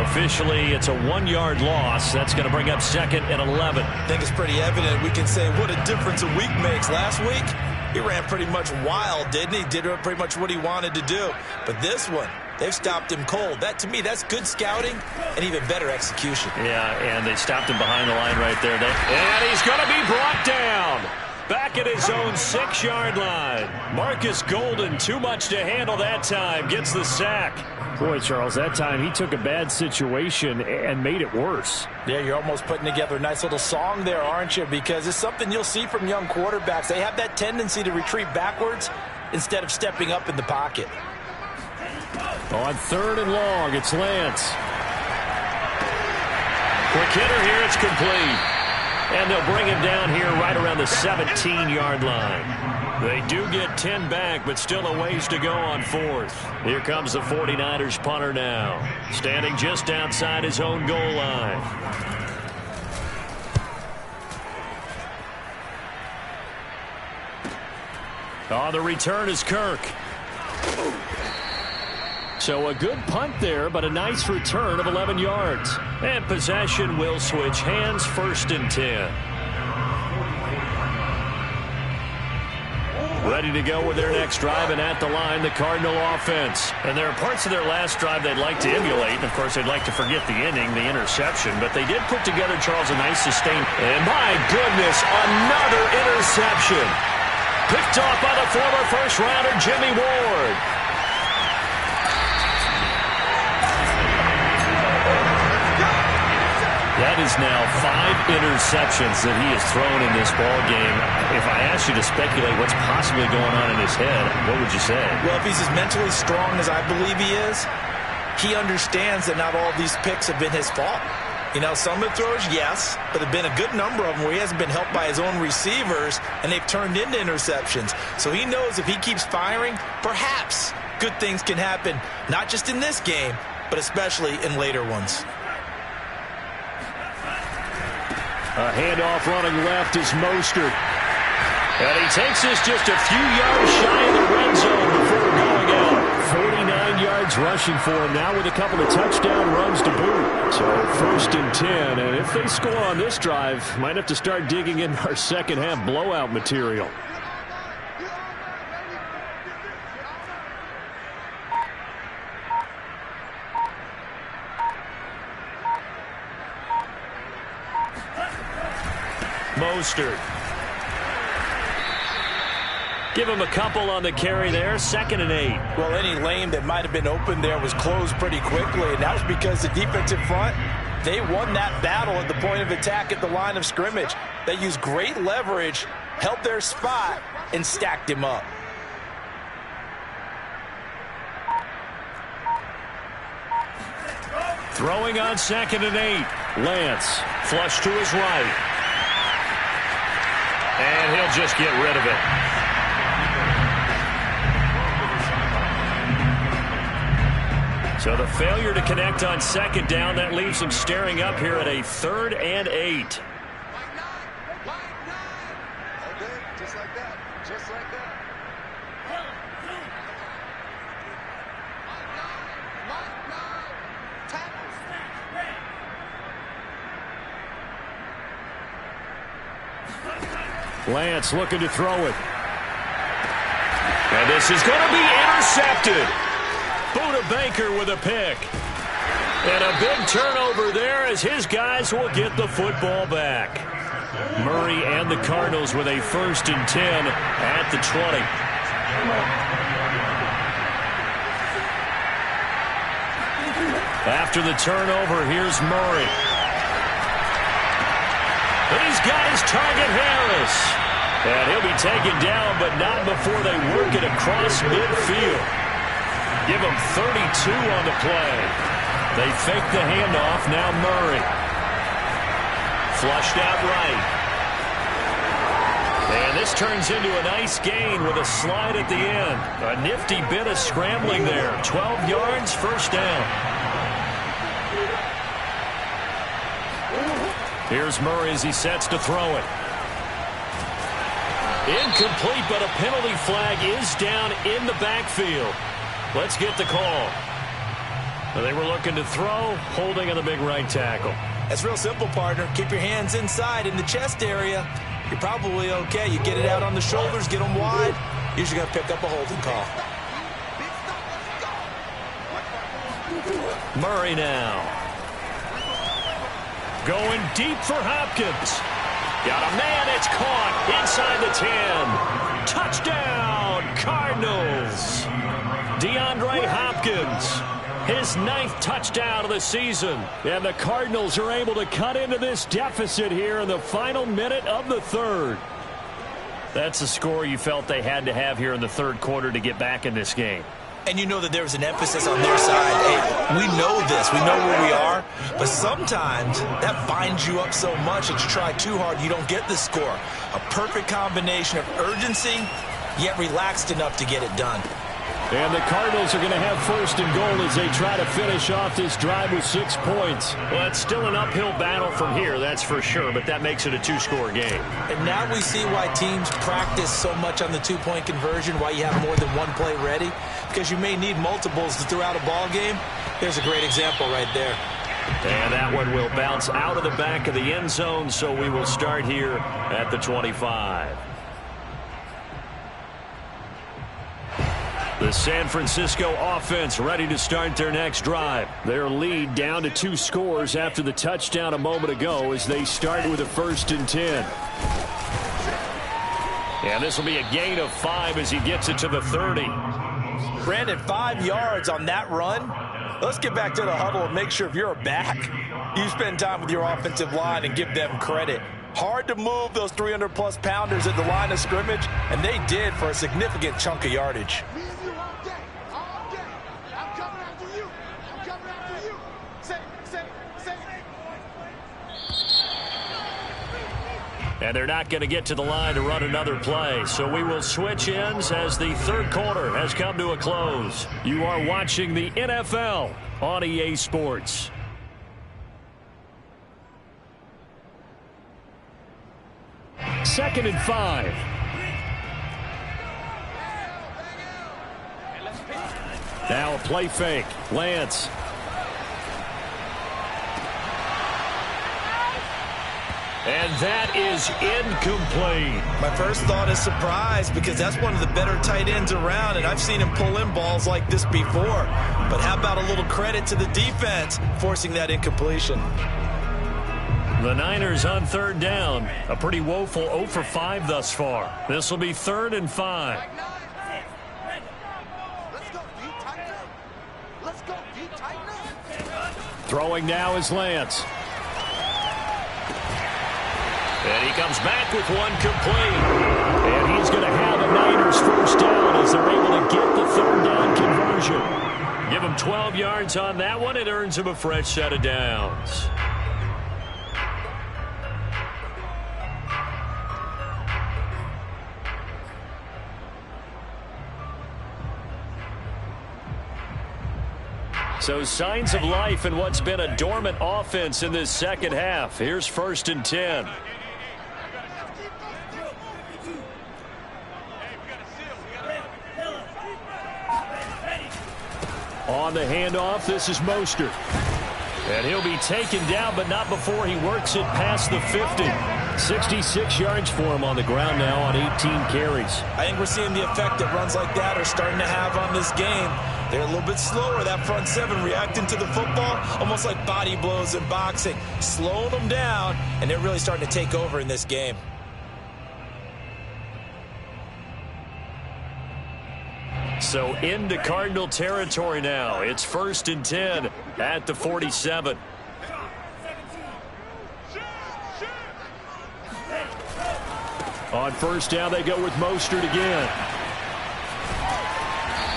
Officially, it's a 1-yard loss. That's going to bring up 2nd and 11. I think it's pretty evident. We can say what a difference a week makes. Last week, he ran pretty much wild, didn't he? Did pretty much what he wanted to do. But this one, they've stopped him cold. That, to me, that's good scouting and even better execution. Yeah, and they stopped him behind the line right there. And he's going to be brought down. Back at his own 6-yard line. Marcus Golden, too much to handle that time, gets the sack. Boy, Charles, that time he took a bad situation and made it worse. Yeah, you're almost putting together a nice little song there, aren't you? Because it's something you'll see from young quarterbacks. They have that tendency to retreat backwards instead of stepping up in the pocket. On 3rd and long, it's Lance. Quick hitter here, it's complete. And they'll bring him down here right around the 17-yard line. They do get 10 back, but still a ways to go on 4th. Here comes the 49ers punter now, standing just outside his own goal line. On the return is Kirk. So a good punt there, but a nice return of 11 yards. And possession will switch hands, 1st and 10. Ready to go with their next drive, and at the line, the Cardinal offense. And there are parts of their last drive they'd like to emulate. And, of course, they'd like to forget the inning, the interception. But they did put together, Charles, a nice sustain. And, my goodness, another interception. Picked off by the former first-rounder Jimmy Ward. That is now 5 interceptions that he has thrown in this ball game. If I asked you to speculate what's possibly going on in his head, what would you say? Well, if he's as mentally strong as I believe he is, he understands that not all these picks have been his fault. You know, some of the throws, yes, but there have been a good number of them where he hasn't been helped by his own receivers, and they've turned into interceptions. So he knows if he keeps firing, perhaps good things can happen, not just in this game, but especially in later ones. A handoff running left is Mostert. And he takes this just a few yards shy of the red zone before going out. 49 yards rushing for him now with a couple of touchdown runs to boot. So 1st and 10. And if they score on this drive, might have to start digging in our second half blowout material. Mostert Give him a couple on the carry there, 2nd and 8. Well, any lane that might have been open there was closed pretty quickly, and that was because the defensive front, they won that battle at the point of attack at the line of scrimmage. They used great leverage, held their spot, and stacked him up. Throwing on 2nd and 8. Lance, flush to his right. And he'll just get rid of it. So the failure to connect on 2nd down, that leaves him staring up here at a 3rd and 8. Just like that. Just like that. Lance looking to throw it. And this is going to be intercepted. Buda Baker with a pick. And a big turnover there as his guys will get the football back. Murray and the Cardinals with a 1st and 10 at the 20. After the turnover, here's Murray. He's got his target, Harris. And he'll be taken down, but not before they work it across midfield. Give him 32 on the play. They fake the handoff. Now Murray. Flushed out right. And this turns into a nice gain with a slide at the end. A nifty bit of scrambling there. 12 yards, 1st down. Here's Murray as he sets to throw it. Incomplete, but a penalty flag is down in the backfield. Let's get the call. They were looking to throw, holding on the big right tackle. That's real simple, partner. Keep your hands inside in the chest area. You're probably okay. You get it out on the shoulders, get them wide. Usually going to pick up a holding call. Murray now. Going deep for Hopkins. Got a man, it's caught inside the 10. Touchdown, Cardinals. DeAndre Hopkins, his 9th touchdown of the season. And the Cardinals are able to cut into this deficit here in the final minute of the 3rd. That's a score you felt they had to have here in the 3rd quarter to get back in this game. And you know that there was an emphasis on their side. Hey, we know this. We know where we are. But sometimes that binds you up so much that you try too hard, you don't get the score. A perfect combination of urgency, yet relaxed enough to get it done. And the Cardinals are going to have 1st and goal as they try to finish off this drive with 6 points. Well, it's still an uphill battle from here, that's for sure, but that makes it a 2-score game. And now we see why teams practice so much on the 2-point conversion, why you have more than one play ready, because you may need multiples throughout a ball game. There's a great example right there. And that one will bounce out of the back of the end zone, so we will start here at the 25. The San Francisco offense ready to start their next drive. Their lead down to 2 scores after the touchdown a moment ago as they start with a 1st and 10. And this will be a gain of 5 as he gets it to the 30. Brandon, 5 yards on that run. Let's get back to the huddle and make sure if you're a back, you spend time with your offensive line and give them credit. Hard to move those 300-plus pounders at the line of scrimmage, and they did for a significant chunk of yardage. And they're not going to get to the line to run another play. So we will switch ends as the 3rd quarter has come to a close. You are watching the NFL on EA Sports. Second and 5. Now a play fake. Lance. And that is incomplete. My first thought is surprise because that's one of the better tight ends around, and I've seen him pull in balls like this before. But how about a little credit to the defense forcing that incompletion? The Niners on third down. A pretty woeful 0 for 5 thus far. This will be 3rd and 5. Throwing now is Lance. And he comes back with one complete. And he's going to have a Niners first down as they're able to get the 3rd down conversion. Give him 12 yards on that one. It earns him a fresh set of downs. So signs of life in what's been a dormant offense in this second half. Here's 1st and 10. On the handoff, this is Mostert. And he'll be taken down, but not before he works it past the 50. 66 yards for him on the ground now on 18 carries. I think we're seeing the effect that runs like that are starting to have on this game. They're a little bit slower, that front seven, reacting to the football, almost like body blows in boxing, slowing them down, and they're really starting to take over in this game. So into Cardinal territory now. It's 1st and 10 at the 47. On 1st down, they go with Mostert again.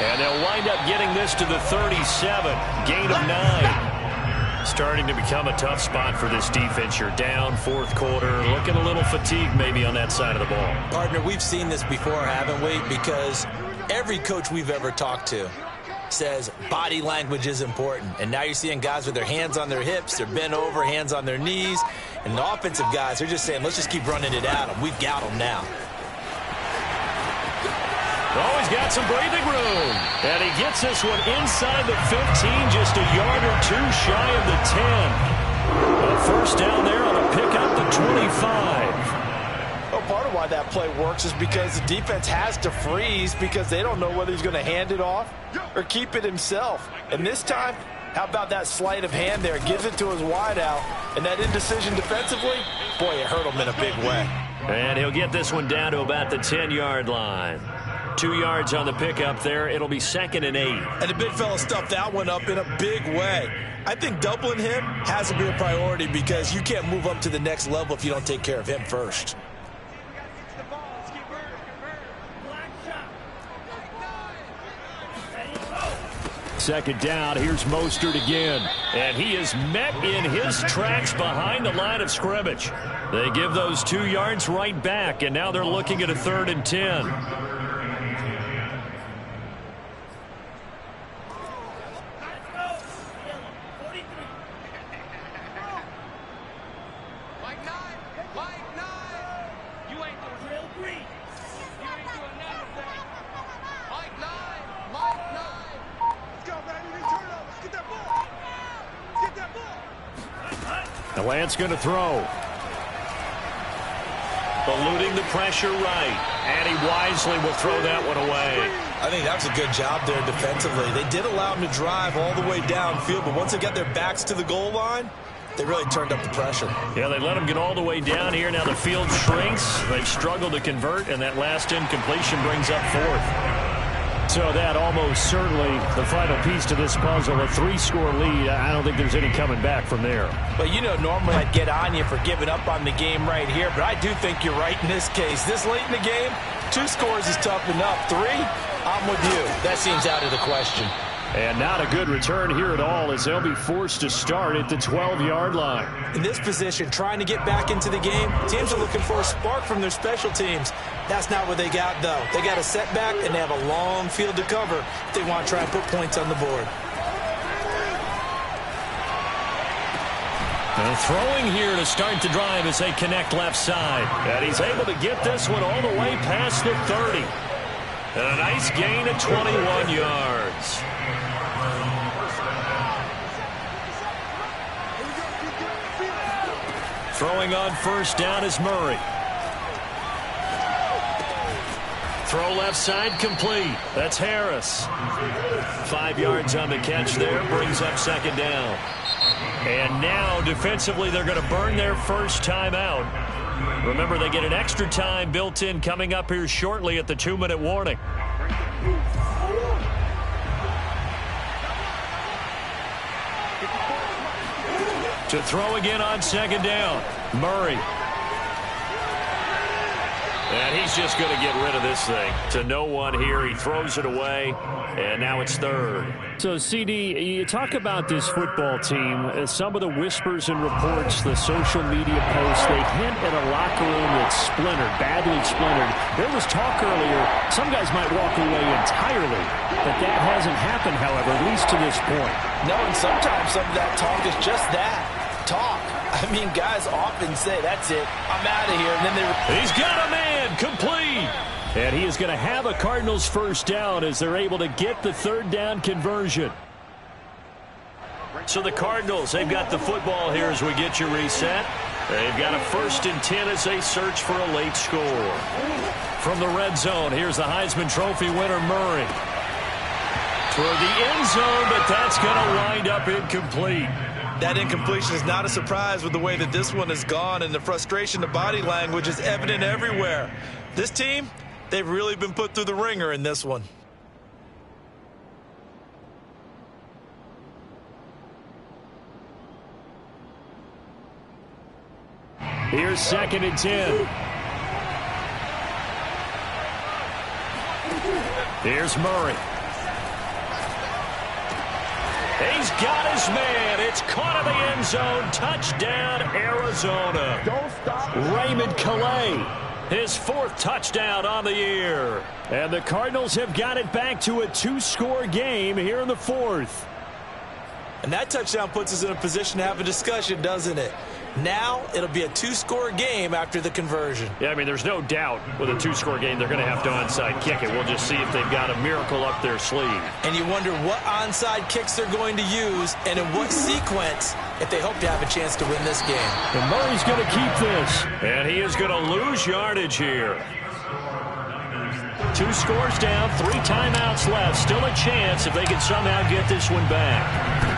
And they'll wind up getting this to the 37. Gain of 9. Starting to become a tough spot for this defense. You're down 4th quarter. Looking a little fatigued maybe on that side of the ball. Partner, we've seen this before, haven't we? Because every coach we've ever talked to says body language is important. And now you're seeing guys with their hands on their hips, they're bent over, hands on their knees. And the offensive guys, they're just saying, let's just keep running it at them. We've got them now. Oh, he's got some breathing room. And he gets this one inside the 15, just a yard or 2 shy of the 10. A first down there on a pickup to 25. Well, part of why that play works is because the defense has to freeze because they don't know whether he's going to hand it off or keep it himself. And this time, how about that sleight of hand there? Gives it to his wideout. And that indecision defensively, boy, it hurt him in a big way. And he'll get this one down to about the 10-yard line. 2 yards on the pickup there. It'll be 2nd and 8. And the big fella stuffed that one up in a big way. I think doubling him has to be a priority because you can't move up to the next level if you don't take care of him first. 2nd down. Here's Mostert again. And he is met in his tracks behind the line of scrimmage. They give those 2 yards right back, and now they're looking at a 3rd and 10. The Lance going to throw. Eluding the pressure right. And he wisely will throw that one away. I think that was a good job there defensively. They did allow him to drive all the way downfield, but once they got their backs to the goal line, they really turned up the pressure. Yeah, they let him get all the way down here. Now the field shrinks. They've struggled to convert, and that last incompletion brings up 4th. So that almost certainly the final piece to this puzzle, a 3-score lead. I don't think there's any coming back from there. But, you know, normally I'd get on you for giving up on the game right here, but I do think you're right in this case. This late in the game, 2 scores is tough enough. 3, I'm with you. That seems out of the question. And not a good return here at all as they'll be forced to start at the 12-yard line. In this position, trying to get back into the game, teams are looking for a spark from their special teams. That's not what they got, though. They got a setback, and they have a long field to cover if they want to try and put points on the board. And throwing here to start the drive as they connect left side. And he's able to get this one all the way past the 30. And a nice gain of 21 yards. Throwing on first down is Murray. Throw left side complete. That's Harris. 5 yards on the catch there. Brings up 2nd down. And now, defensively, they're going to burn their first timeout. Remember, they get an extra time built in coming up here shortly at the 2-minute warning. To throw again on second down, Murray. And he's just going to get rid of this thing. To no one here. He throws it away, and now it's third. So, CD, you talk about this football team. Some of the whispers and reports, the social media posts, they hint at a locker room that's splintered, badly splintered. There was talk earlier, some guys might walk away entirely. But that hasn't happened, however, at least to this point. No, and sometimes some of that talk is just that, talk. I mean, guys often say, that's it, I'm out of here. And then he's got a man, complete. And he is going to have a Cardinals first down as they're able to get the third down conversion. So the Cardinals, they've got the football here as we get you reset. They've got a 1st and 10 as they search for a late score. From the red zone, here's the Heisman Trophy winner, Murray. Toward the end zone, but that's going to wind up incomplete. That incompletion is not a surprise with the way that this one has gone, and the frustration, the body language is evident everywhere. This team, they've really been put through the ringer in this one. Here's 2nd and 10. Here's Murray. He's got his man. It's caught in the end zone. Touchdown, Arizona. Don't stop. Raymond Calais, his 4th touchdown on the year. And the Cardinals have got it back to a 2-score game here in the 4th. And that touchdown puts us in a position to have a discussion, doesn't it? Now it'll be a 2-score game after the conversion. Yeah, I mean, there's no doubt with a 2-score game they're going to have to onside kick it. We'll just see if they've got a miracle up their sleeve. And you wonder what onside kicks they're going to use and in what sequence if they hope to have a chance to win this game. And Murray's going to keep this. And he is going to lose yardage here. 2 scores down, 3 timeouts left. Still a chance if they can somehow get this one back.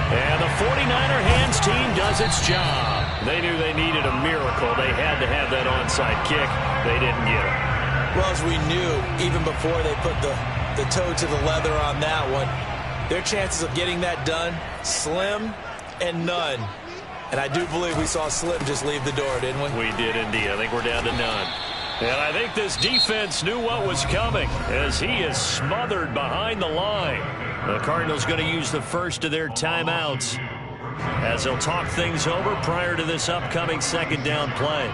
And the 49er hands team does its job. They knew they needed a miracle. They had to have that onside kick. They didn't get it. Well, as we knew, even before they put the toe to the leather on that one, their chances of getting that done, slim and none. And I do believe we saw Slim just leave the door, didn't we? We did indeed. I think we're down to none. And I think this defense knew what was coming as he is smothered behind the line. The Cardinals going to use the first of their timeouts as they'll talk things over prior to this upcoming 2nd down play.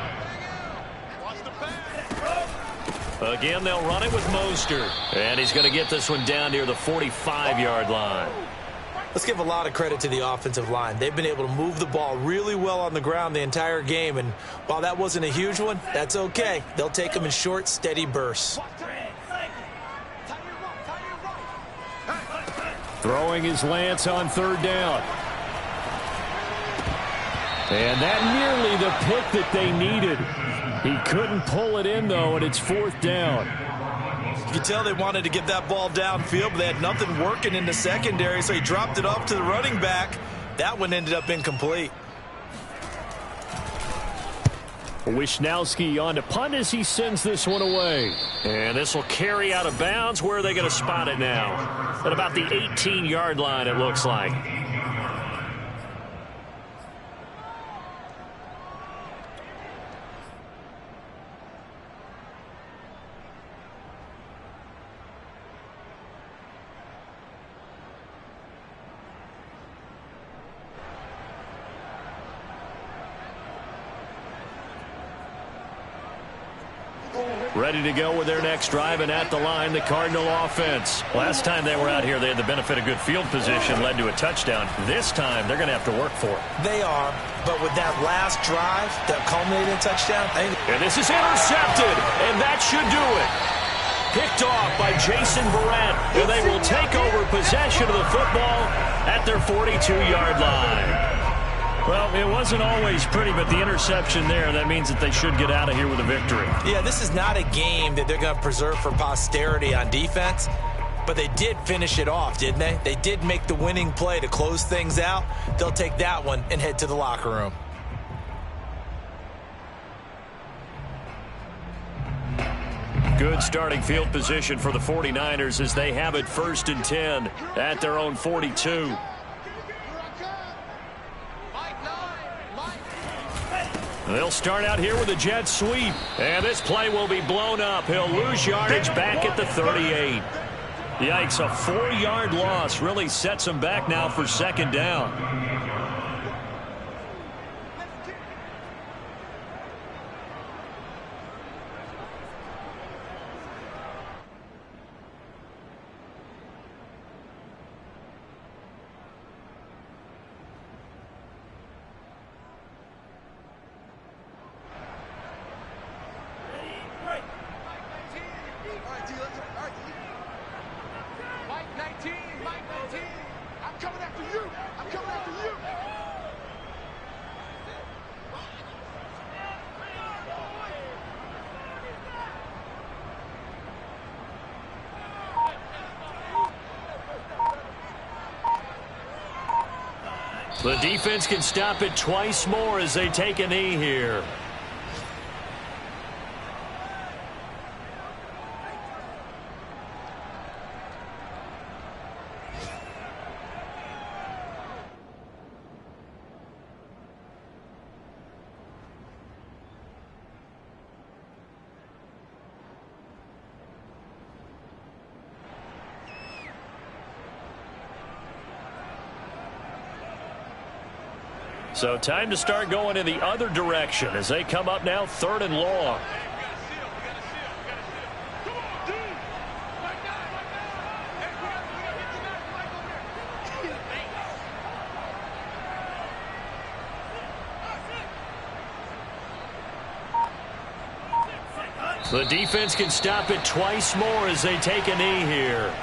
Again, they'll run it with Mostert. And he's going to get this one down near the 45-yard line. Let's give a lot of credit to the offensive line. They've been able to move the ball really well on the ground the entire game. And while that wasn't a huge one, that's okay. They'll take them in short, steady bursts. Throwing his Lance on 3rd down. And that nearly the pick that they needed. He couldn't pull it in, though, and it's 4th down. You could tell they wanted to get that ball downfield, but they had nothing working in the secondary, so he dropped it off to the running back. That one ended up incomplete. Wisnowski on to punt as he sends this one away. And this will carry out of bounds. Where are they going to spot it now? At about the 18-yard line, it looks like. Ready to go with their next drive, and at the line, the Cardinal offense. Last time they were out here, they had the benefit of good field position, led to a touchdown. This time, they're going to have to work for it. They are, but with that last drive, that culminating touchdown. And this is intercepted, and that should do it. Picked off by Jason Verrett, and they will take over possession of the football at their 42-yard line. Well, it wasn't always pretty, but the interception there, that means that they should get out of here with a victory. Yeah, this is not a game that they're going to preserve for posterity on defense. But they did finish it off, didn't they? They did make the winning play to close things out. They'll take that one and head to the locker room. Good starting field position for the 49ers as they have it 1st and 10 at their own 42. They'll start out here with a jet sweep. And this play will be blown up. He'll lose yardage back at the 38. Yikes, a 4-yard loss really sets him back now for 2nd down. The defense can stop it twice more as they take a knee here. So time to start going in the other direction as they come up now 3rd and long. The defense can stop it twice more as they take a knee here.